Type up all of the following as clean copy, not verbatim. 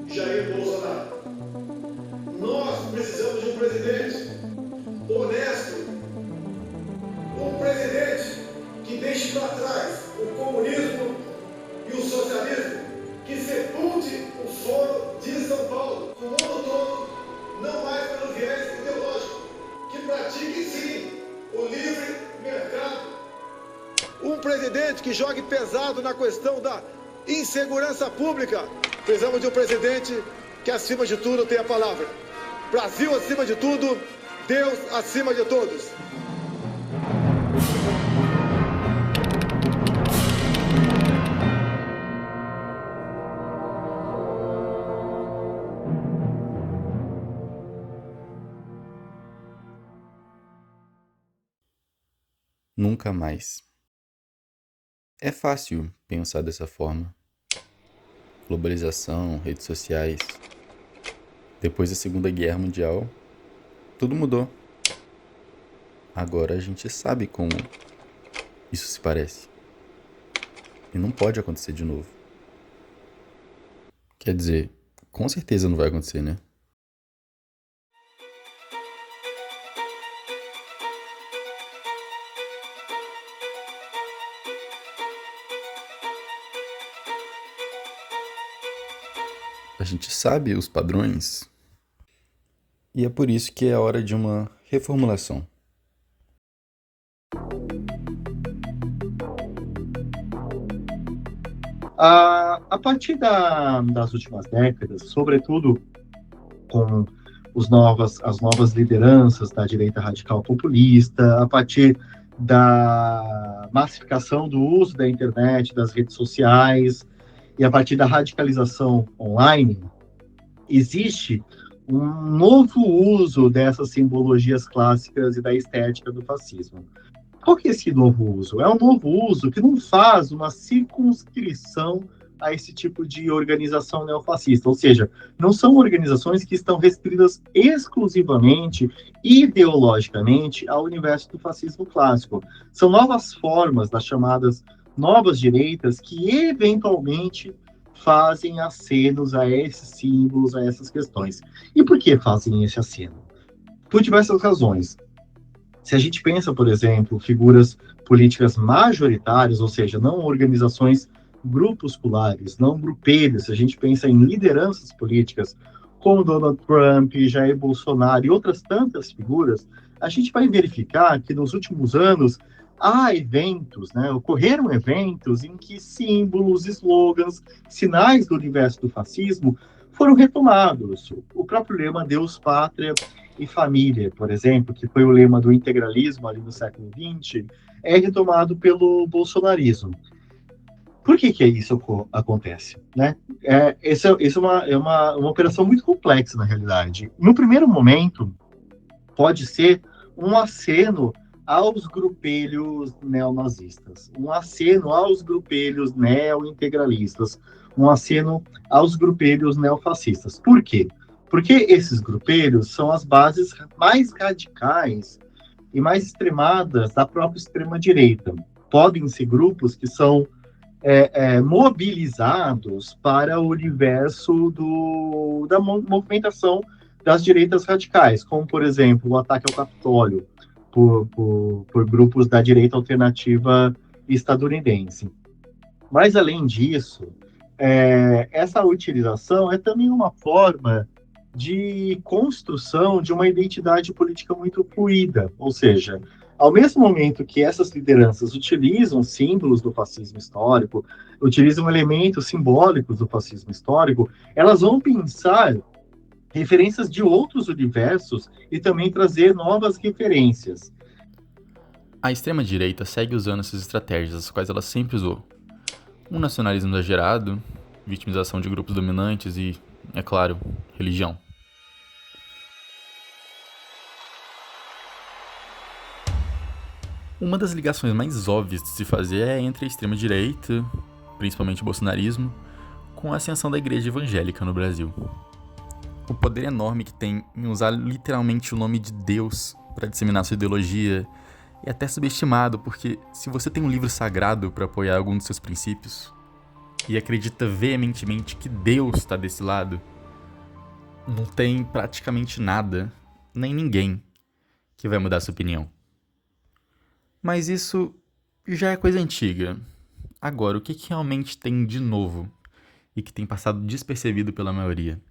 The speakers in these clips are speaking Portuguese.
Jair Bolsonaro. Nós precisamos de um presidente honesto, um presidente que deixe para trás o comunismo e o socialismo, que sepulte o foro de São Paulo, o mundo todo, não mais pelo viés ideológico, que pratique sim o livre mercado. Um presidente que jogue pesado na questão da insegurança pública. Precisamos de um presidente que, acima de tudo, tenha a palavra. Brasil acima de tudo, Deus acima de todos. Nunca mais. É fácil pensar dessa forma. Globalização, redes sociais. Depois da Segunda Guerra Mundial, tudo mudou. Agora a gente sabe como isso se parece. E não pode acontecer de novo. Quer dizer, com certeza não vai acontecer, né? A gente sabe os padrões e é por isso que é hora de uma reformulação. A partir das últimas décadas, sobretudo com as novas lideranças da direita radical populista, a partir da massificação do uso da internet, das redes sociais, e a partir da radicalização online, existe um novo uso dessas simbologias clássicas e da estética do fascismo. Qual que é esse novo uso? É um novo uso que não faz uma circunscrição a esse tipo de organização neofascista, ou seja, não são organizações que estão restritas exclusivamente, ideologicamente, ao universo do fascismo clássico. São novas formas das chamadas novas direitas que, eventualmente, fazem acenos a esses símbolos, a essas questões. E por que fazem esse aceno? Por diversas razões. Se a gente pensa, por exemplo, figuras políticas majoritárias, ou seja, não organizações grupusculares, não grupelhos, se a gente pensa em lideranças políticas como Donald Trump, Jair Bolsonaro e outras tantas figuras, a gente vai verificar que nos últimos anos há eventos, ocorreram eventos em que símbolos, slogans, sinais do universo do fascismo foram retomados. O próprio lema Deus, Pátria e Família, por exemplo, que foi o lema do integralismo ali no século XX, é retomado pelo bolsonarismo. Por que isso acontece? Essa é uma operação muito complexa, na realidade. No primeiro momento, pode ser um aceno aos grupelhos neonazistas, um aceno aos grupelhos neointegralistas, um aceno aos grupelhos neofascistas. Por quê? Porque esses grupelhos são as bases mais radicais e mais extremadas da própria extrema-direita. Podem ser grupos que são mobilizados para o universo da movimentação das direitas radicais, como, por exemplo, o ataque ao Capitólio por grupos da direita alternativa estadunidense. Mas, além disso, essa utilização é também uma forma de construção de uma identidade política muito fluida, ou seja, ao mesmo momento que essas lideranças utilizam símbolos do fascismo histórico, utilizam elementos simbólicos do fascismo histórico, elas vão pensar referências de outros universos e também trazer novas referências. A extrema-direita segue usando essas estratégias, as quais ela sempre usou. Um nacionalismo exagerado, vitimização de grupos dominantes e, é claro, religião. Uma das ligações mais óbvias de se fazer é entre a extrema-direita, principalmente o bolsonarismo, com a ascensão da igreja evangélica no Brasil. O poder enorme que tem em usar literalmente o nome de Deus para disseminar sua ideologia é até subestimado, porque se você tem um livro sagrado para apoiar algum dos seus princípios e acredita veementemente que Deus está desse lado, não tem praticamente nada, nem ninguém, que vai mudar sua opinião. Mas isso já é coisa antiga. Agora, o que realmente tem de novo e que tem passado despercebido pela maioria?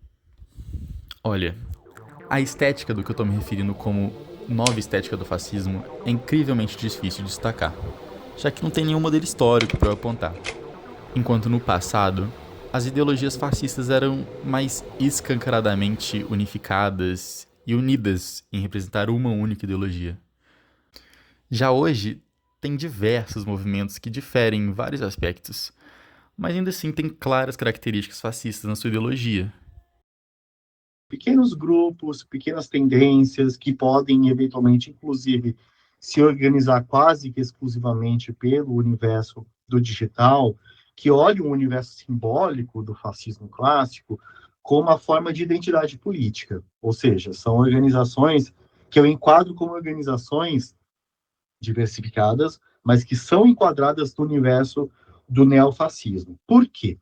Olha, a estética do que eu estou me referindo como nova estética do fascismo é incrivelmente difícil de destacar, já que não tem nenhum modelo histórico para eu apontar. Enquanto no passado, as ideologias fascistas eram mais escancaradamente unificadas e unidas em representar uma única ideologia. Já hoje, tem diversos movimentos que diferem em vários aspectos, mas ainda assim tem claras características fascistas na sua ideologia. Pequenos grupos, pequenas tendências que podem, eventualmente, inclusive, se organizar quase que exclusivamente pelo universo do digital, que olha o universo simbólico do fascismo clássico como uma forma de identidade política. Ou seja, são organizações que eu enquadro como organizações diversificadas, mas que são enquadradas no universo do neofascismo. Por quê?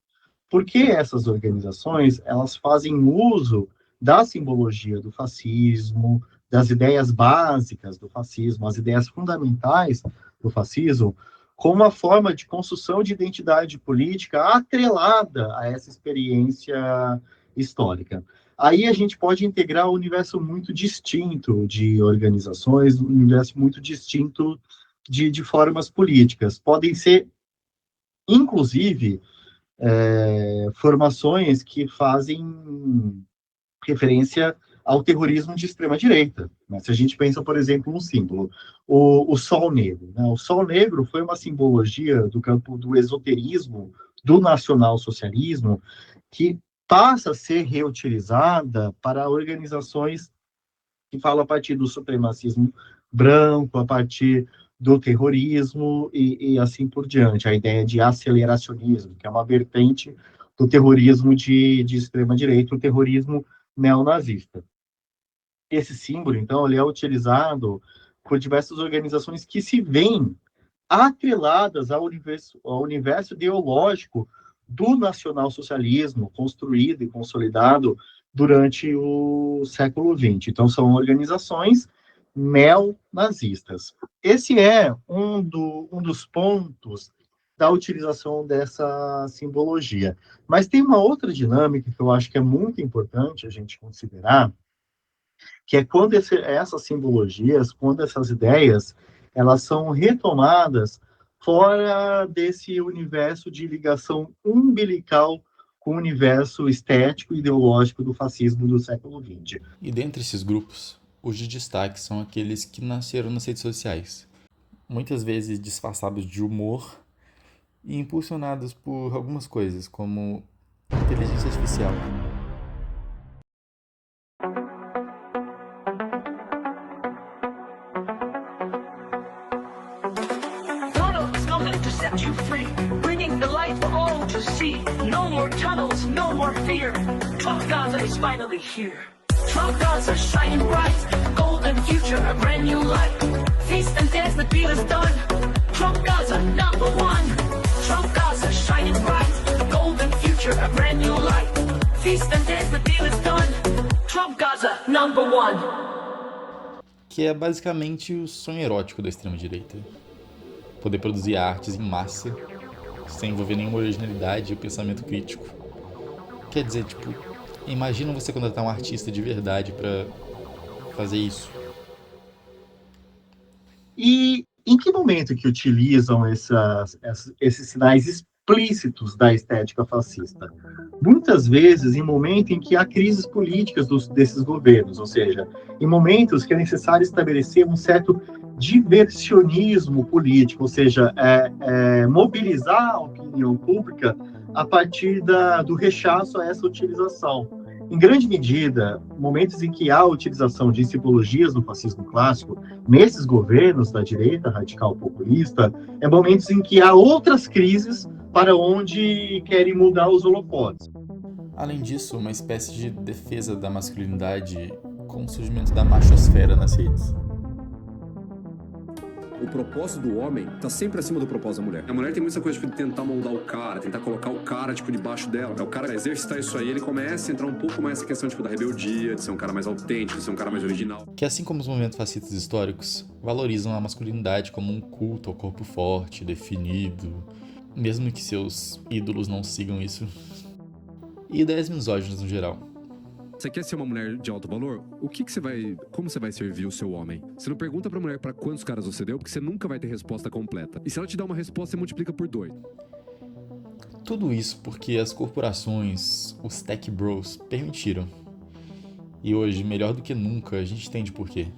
Porque essas organizações, elas fazem uso da simbologia do fascismo, das ideias básicas do fascismo, as ideias fundamentais do fascismo, como uma forma de construção de identidade política atrelada a essa experiência histórica. Aí a gente pode integrar um universo muito distinto de organizações, um universo muito distinto de formas políticas. Podem ser, inclusive, formações que fazem referência ao terrorismo de extrema-direita. Né? Se a gente pensa, por exemplo, um símbolo, o Sol Negro. Né? O Sol Negro foi uma simbologia do campo do esoterismo, do nacional-socialismo, que passa a ser reutilizada para organizações que falam a partir do supremacismo branco, a partir do terrorismo e assim por diante. A ideia de aceleracionismo, que é uma vertente do terrorismo de extrema-direita, o terrorismo neonazista. Esse símbolo, então, ele é utilizado por diversas organizações que se veem atreladas ao universo ideológico do nacionalsocialismo construído e consolidado durante o século XX. Então, são organizações neonazistas. Esse é um dos pontos da utilização dessa simbologia. Mas tem uma outra dinâmica que eu acho que é muito importante a gente considerar, que é quando essas simbologias, quando essas ideias, elas são retomadas fora desse universo de ligação umbilical com o universo estético e ideológico do fascismo do século XX. E dentre esses grupos, os de destaque são aqueles que nasceram nas redes sociais, muitas vezes disfarçados de humor e impulsionados por algumas coisas, como inteligência artificial. You free, bringing the light for all to see. No more tunnels, no more fear. Trump Gaza is finally here. Trump Gaza shining bright, golden future, a brand new light. Feast and dance, the deal is done. Trump Gaza, number one. Trump Gaza shining bright, golden future, a brand new light. Feast and dance, the deal is done. Trump Gaza, number one. Que é basicamente o sonho erótico da extrema-direita. Poder produzir artes em massa, sem envolver nenhuma originalidade e pensamento crítico. Quer dizer, imagina você contratar um artista de verdade para fazer isso. E em que momento que utilizam esses sinais explícitos da estética fascista? Muitas vezes em momento em que há crises políticas desses governos, ou seja, em momentos que é necessário estabelecer um certo diversionismo político, ou seja, mobilizar a opinião pública a partir do rechaço a essa utilização. Em grande medida, momentos em que há utilização de simbologias do fascismo clássico, nesses governos da direita radical populista, momentos em que há outras crises para onde querem mudar os holofotes. Além disso, uma espécie de defesa da masculinidade com o surgimento da machosfera nas redes. O propósito do homem tá sempre acima do propósito da mulher. A mulher tem muita coisa de tentar moldar o cara, tentar colocar o cara, debaixo dela. O cara exercitar isso aí, ele começa a entrar um pouco mais nessa questão, da rebeldia, de ser um cara mais autêntico, de ser um cara mais original. Que assim como os movimentos fascistas históricos, valorizam a masculinidade como um culto ao corpo forte, definido, mesmo que seus ídolos não sigam isso. E ideias misóginas no geral. Você quer ser uma mulher de alto valor? Como você vai servir o seu homem? Você não pergunta pra mulher pra quantos caras você deu, porque você nunca vai ter resposta completa. E se ela te dá uma resposta, você multiplica por 2. Tudo isso porque as corporações, os tech bros, permitiram. E hoje, melhor do que nunca, a gente entende por quê.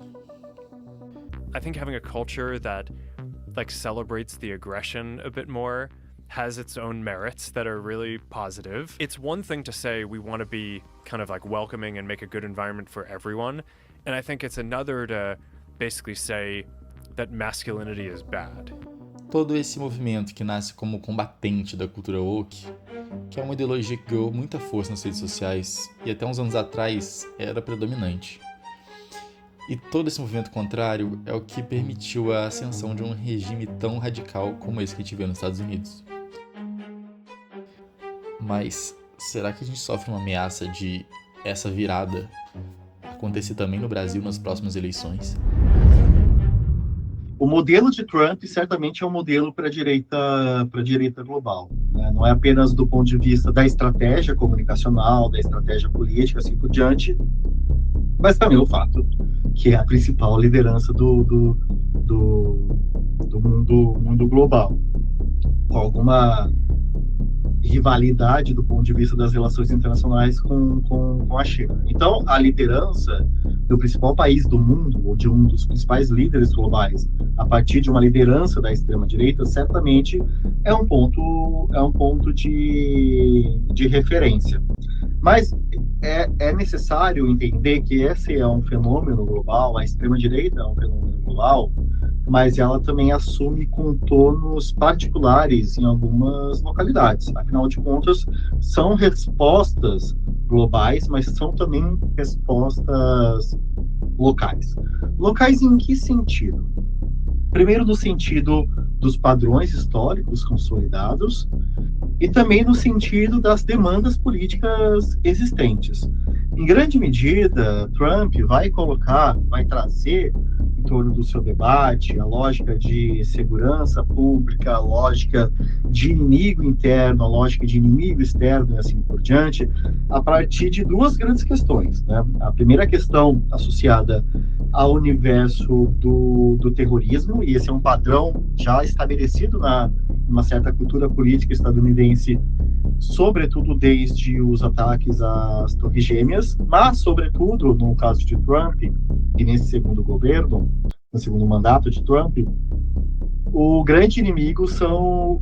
I think having a culture that celebrates the aggression a bit more has its own merits that are really positive. It's one thing to say we want to be kind of welcoming and make a good environment for everyone, and I think it's another to basically say that masculinity is bad. Todo esse movimento que nasce como combatente da cultura woke, que é uma ideologia que ganhou muita força nas redes sociais e até uns anos atrás era predominante. E todo esse movimento contrário é o que permitiu a ascensão de um regime tão radical como esse que a gente vê nos Estados Unidos. Mas será que a gente sofre uma ameaça de essa virada acontecer também no Brasil nas próximas eleições? O modelo de Trump certamente é um modelo para a direita global, né? Não é apenas do ponto de vista da estratégia comunicacional, da estratégia política, assim por diante, mas também o fato que é a principal liderança do mundo global, com alguma rivalidade do ponto de vista das relações internacionais com a China. Então, a liderança do principal país do mundo, ou de um dos principais líderes globais, a partir de uma liderança da extrema-direita, certamente é um ponto de referência. Mas é necessário entender que esse é um fenômeno global, a extrema-direita é um fenômeno global, mas ela também assume contornos particulares em algumas localidades. Afinal de contas, são respostas globais, mas são também respostas locais. Locais em que sentido? Primeiro, no sentido dos padrões históricos consolidados e também no sentido das demandas políticas existentes. Em grande medida, Trump vai trazer em torno do seu debate a lógica de segurança pública, a lógica de inimigo interno, a lógica de inimigo externo e assim por diante, a partir de duas grandes questões, né? A primeira questão associada ao universo do terrorismo, e esse é um padrão já estabelecido numa certa cultura política estadunidense, sobretudo desde os ataques às Torres Gêmeas, mas, sobretudo, no caso de Trump, e nesse segundo governo, no segundo mandato de Trump, o grande inimigo são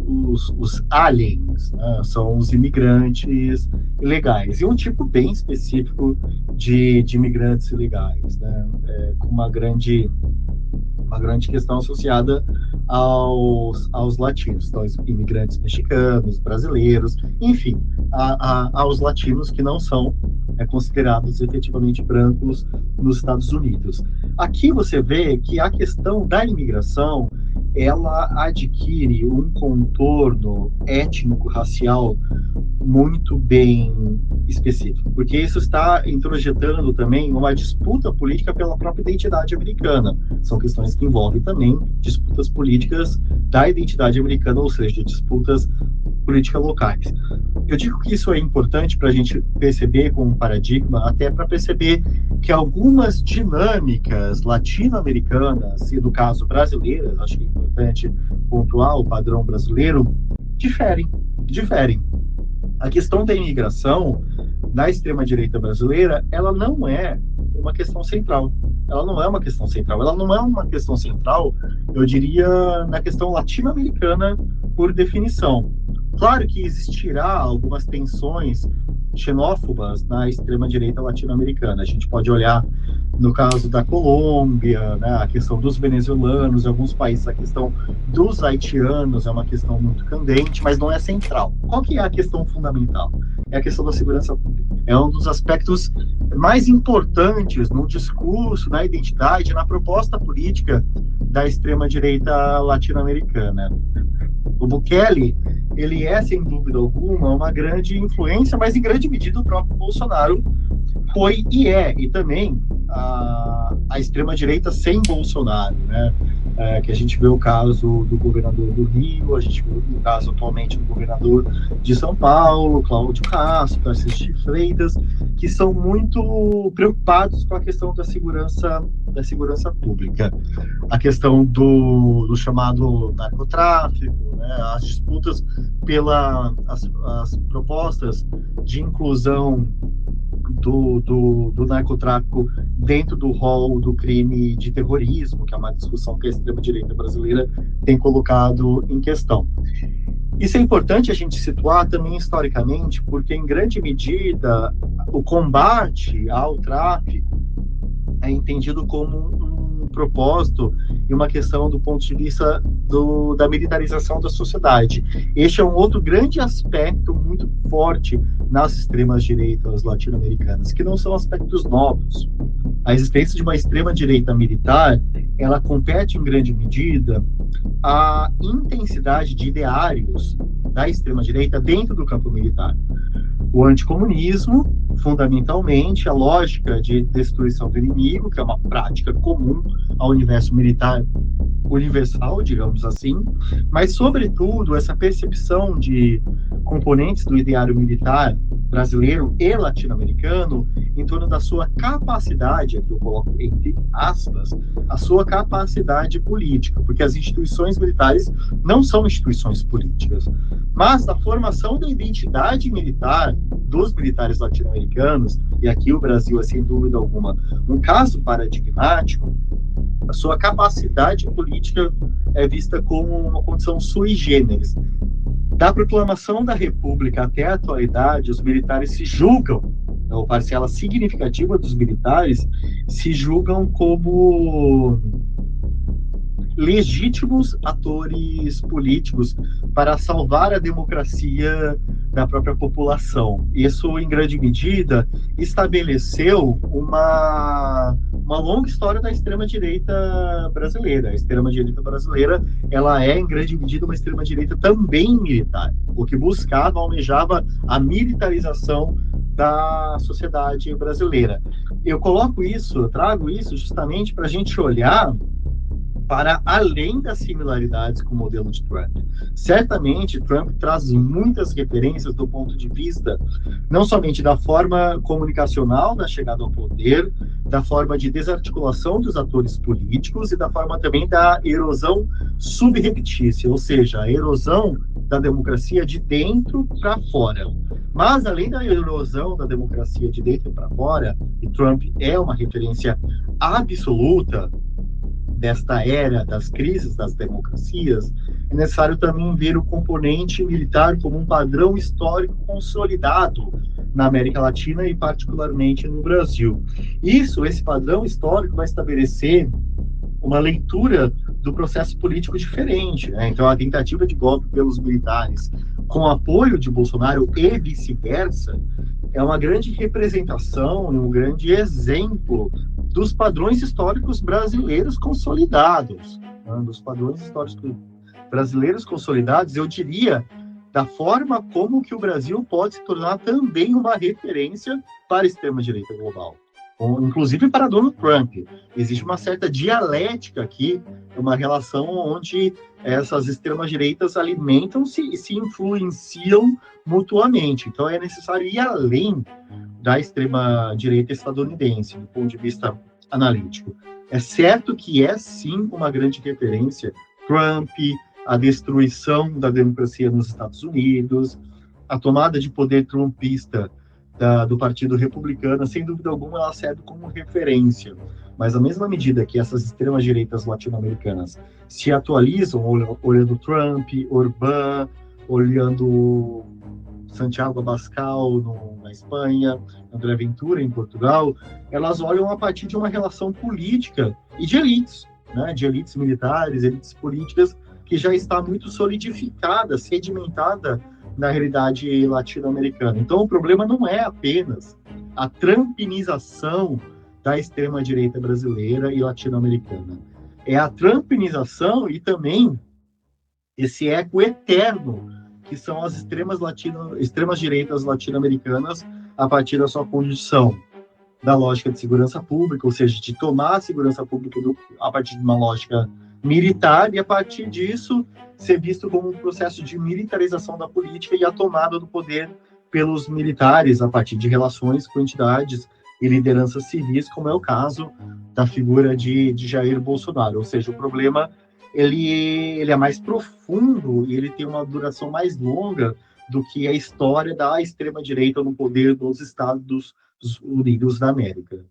os aliens, né? São os imigrantes ilegais, e um tipo bem específico de imigrantes ilegais, né? Com uma grande questão associada aos latinos, então, imigrantes mexicanos, brasileiros, enfim, aos latinos que não são considerados efetivamente brancos nos Estados Unidos. Aqui você vê que a questão da imigração, ela adquire um contorno étnico-racial muito bem específico, porque isso está introjetando também uma disputa política pela própria identidade americana. São questões que envolvem também disputas políticas da identidade americana, ou seja, disputas políticas locais. Eu digo que isso é importante para a gente perceber como um paradigma, até para perceber que algumas dinâmicas latino-americanas, e no caso brasileiras, acho que é importante pontuar o padrão brasileiro, diferem. A questão da imigração na extrema-direita brasileira, ela não é uma questão central. ela não é uma questão central. Ela não é uma questão central, eu diria, na questão latino-americana, por definição. Claro que existirá algumas tensões xenófobas na extrema-direita latino-americana. A gente pode olhar no caso da Colômbia, né, a questão dos venezuelanos, em alguns países a questão dos haitianos é uma questão muito candente, mas não é central. Qual que é a questão fundamental? É a questão da segurança pública. É um dos aspectos mais importantes no discurso, na identidade, na proposta política da extrema-direita latino-americana. O Bukele, ele é, sem dúvida alguma, uma grande influência, mas em grande medida o próprio Bolsonaro foi e é, e também a extrema-direita sem Bolsonaro, né? Que a gente vê o caso do governador do Rio, a gente vê o caso atualmente do governador de São Paulo, Cláudio Castro, Tarcísio de Freitas, que são muito preocupados com a questão da segurança pública. A questão do chamado narcotráfico, né? As disputas as propostas de inclusão do narcotráfico dentro do rol do crime de terrorismo, que é uma discussão que a extrema-direita brasileira tem colocado em questão. Isso é importante a gente situar também historicamente, porque em grande medida o combate ao tráfico é entendido como um propósito e uma questão do ponto de vista da militarização da sociedade. Este é um outro grande aspecto muito forte nas extremas-direitas latino-americanas, que não são aspectos novos. A existência de uma extrema-direita militar, ela compete em grande medida a intensidade de ideários da extrema-direita dentro do campo militar. O anticomunismo, fundamentalmente, a lógica de destruição do inimigo, que é uma prática comum ao universo militar universal, digamos assim, mas, sobretudo, essa percepção de componentes do ideário militar brasileiro e latino-americano em torno da sua capacidade, aqui eu coloco entre aspas, a sua capacidade política, porque as instituições militares não são instituições políticas, mas da formação da identidade militar dos militares latino-americanos, e aqui o Brasil é, sem dúvida alguma, um caso paradigmático, a sua capacidade política é vista como uma condição sui generis. Da proclamação da República até a atualidade, os militares se julgam, ou parcela significativa dos militares, se julgam como legítimos atores políticos para salvar a democracia da própria população. Isso, em grande medida, estabeleceu uma longa história da extrema-direita brasileira. A extrema-direita brasileira, ela é, em grande medida, uma extrema-direita também militar, o que buscava, almejava a militarização da sociedade brasileira. Eu trago isso justamente para a gente olhar para além das similaridades com o modelo de Trump. Certamente, Trump traz muitas referências do ponto de vista não somente da forma comunicacional da chegada ao poder, da forma de desarticulação dos atores políticos e da forma também da erosão subreptícia, ou seja, a erosão da democracia de dentro para fora. Mas, além da erosão da democracia de dentro para fora, e Trump é uma referência absoluta desta era das crises das democracias, é necessário também ver o componente militar como um padrão histórico consolidado na América Latina e particularmente no Brasil. Esse padrão histórico vai estabelecer uma leitura do processo político diferente, né? Então, a tentativa de golpe pelos militares com apoio de Bolsonaro e vice-versa é uma grande representação, um grande exemplo dos padrões históricos brasileiros consolidados, né? Dos padrões históricos brasileiros consolidados, eu diria, da forma como que o Brasil pode se tornar também uma referência para a extrema-direita global, inclusive para Donald Trump. Existe uma certa dialética aqui, uma relação onde essas extremas-direitas alimentam-se e se influenciam mutuamente. Então, é necessário ir além da extrema-direita estadunidense, do ponto de vista analítico. É certo que é, sim, uma grande referência Trump, a destruição da democracia nos Estados Unidos, a tomada de poder trumpista do Partido Republicano, sem dúvida alguma, ela serve como referência. Mas, à mesma medida que essas extremas-direitas latino-americanas se atualizam, olhando Trump, Orbán, olhando Santiago Abascal na Espanha, André Ventura em Portugal, elas olham a partir de uma relação política e de elites, né, de elites militares, elites políticas, que já está muito solidificada, sedimentada na realidade latino-americana. Então, o problema não é apenas a trumpinização da extrema-direita brasileira e latino-americana. É a trumpinização e também esse eco eterno que são as extremas-direitas latino-americanas a partir da sua condição da lógica de segurança pública, ou seja, de tomar a segurança pública a partir de uma lógica militar e, a partir disso, ser visto como um processo de militarização da política e a tomada do poder pelos militares a partir de relações com entidades e lideranças civis, como é o caso da figura de Jair Bolsonaro. Ou seja, o problema ele é mais profundo e ele tem uma duração mais longa do que a história da extrema-direita no poder dos Estados Unidos da América.